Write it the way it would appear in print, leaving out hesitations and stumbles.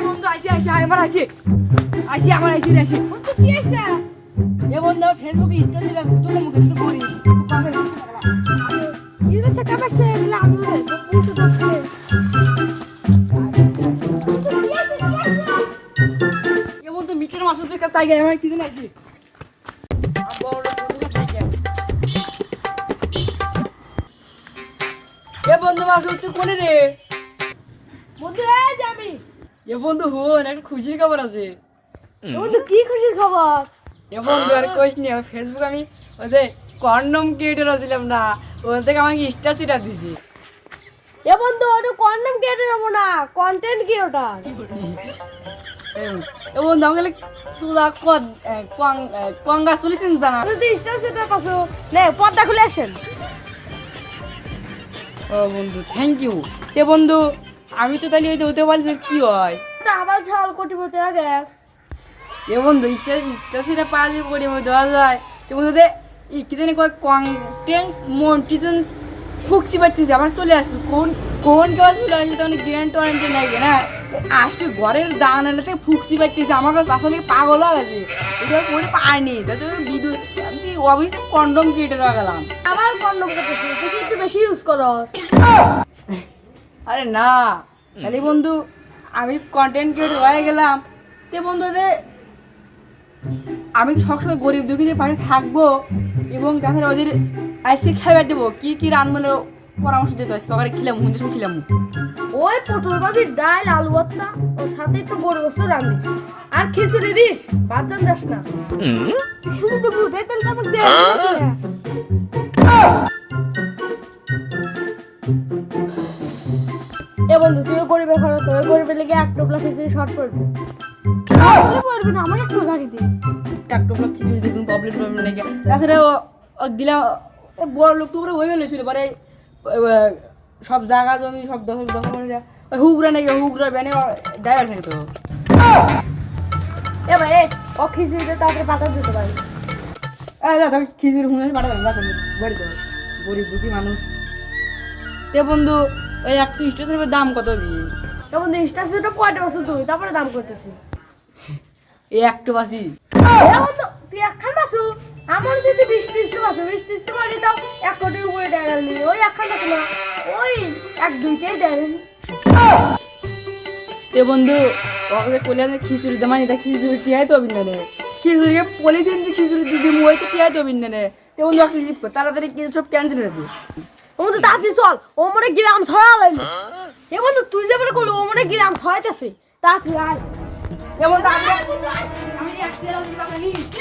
বন্ধু আইছি আমার আইছি আমার আইছি বন্ধু কি হইছে? এ বন্ধু ফেসবুকে ইনস্টা ছিল তো মুখে তো করি ইরে টাকা পাইছে এগুলা আমি বুঝতে পারছি। এ বন্ধু মিটের মাসুদের কাছে আগে আমার কি দিন আইছি এ বন্ধু মাসুদ তুই কোনে রে বন্ধু এই যে আমি। এ বন্ধু হন একটা খুশির খবর আছে বন্ধু কি খুশির খবর? এ বন্ধু আর কইস নি ফেসবুক আমি ওদের কন্ডম ক্রিয়েটর ছিলাম না ওখান থেকে আমাকে স্ট্যাটাস দিছি এ বন্ধু ওটা কন্ডম কেটে যাবো না, কন্টেন্ট কি ওটা? এ বন্ধু আমাকে সুদা কংগ্রাচুলেশন জানা তুই স্ট্যাটাস সেটা পাছো নে পর্দা খুলে আসেন। ও বন্ধু থ্যাংক ইউ এ বন্ধু আমি তো তাহলে হতে পারি কি হয় তা আবার ছাল কোটিপতি হয়ে গেছ। এ বন্ধু স্ট্যাটাসটা পাওয়া করে দেওয়া যায় এ বন্ধু কি জানি কন্টেন্ট মনিটাইজেশন ফুকছি পাচ্ছি আমার চলে আসবে কোন কেউ চলে আসবে তখন গ্যারান্টি ওয়ারেন্টি নাই না আসবে ঘরের দান এলে থেকে ফুকছি পাচ্ছি আমার কাছে আসলে পাগল হয়ে গেছে এটা করে পাইনি তাদের ভিডিও আমি অবশ্যই কন্ডম কেটে গেলাম আবার কন্ডম কেটেছিস তুই কি একটু বেশি ইউজ করস? আরে না তাহলে বন্ধু আমি কন্টেন্ট ক্রিয়েটর হয়ে গেলাম তে বন্ধু আমি সবসময় গরিব দুঃখীদের পাশে থাকবো এবং তাছাড়া ওদের আজকে খাবার দেবো কি কি রান্নার পরামর্শ দিতে হয় সকালে খেলাম হুঁজে সময় খেলাম ওই পটল ভাজি ডাল আলু ভর্তা ওর সাথে একটু বড় গোস্ত রান্দি আর খিচুড়ি দিস ভাত জান দাস না খিচুড়ি তো বুঝে তাহলে তো আমাকে দে এ বন্ধু তুই গরিবের ঘরে তো গরিবের লেগে এক টোপলা খিচুড়ি শর্ট পড়বি পড়বি না আমাকে একটু গাড়ি দে একটা খিচুড়ি দিয়ে কোনো প্রবলেম নেই তাছাড়া ও দিলাম বড় লোক তো ওই বেলেছিল পরে সব জায়গা জমি সব দখল হুগরা নাকি হুগরা ব্যানে ড্রাইভার থাকে তো এ ভাই ও খিচুড়িতে তারপরে পাতা দিতে পারি তুমি খিচুড়ি হুঁজে পাঠাবেন বাড়ি তো গরিব দুঃখী মানুষ তে বন্ধু ওই একটা স্টেশনের দাম কত এ বন্ধু স্টেশনটা কয়টা বছর তুই তারপরে দাম করতেছি এই একটু বাসি এ বন্ধু তুই একখান বাসু আমার যদি 20-30 বাসু 20-30 মানে দাও 1 কোটির উপরে টাকা নি ওই একখান বাসু না ওই 1-2টাই দেন তে বন্ধু ওকে কল্যাণের খিচুড়ি দামানি তা খিচুড়ি টিয়াই তো অভিনন্দনে খিচুড়িকে পলিথিন দিয়ে খিচুড়ি দিদি মই তো টিয়াই তো অভিনন্দনে তে বন্ধু একটা রিসিভ কর তাড়াতাড়ি কিছু সব ক্যান্সেল করে দিই ও বন্ধু তাড়াতাড়ি চল ও মনে গ্রাম ছড়ালেন এ বন্ধু তুই যে বলে কল ও মনে গ্রাম ছড়াইতেছে তাড়াতাড়ি আয় এমন আমি একটা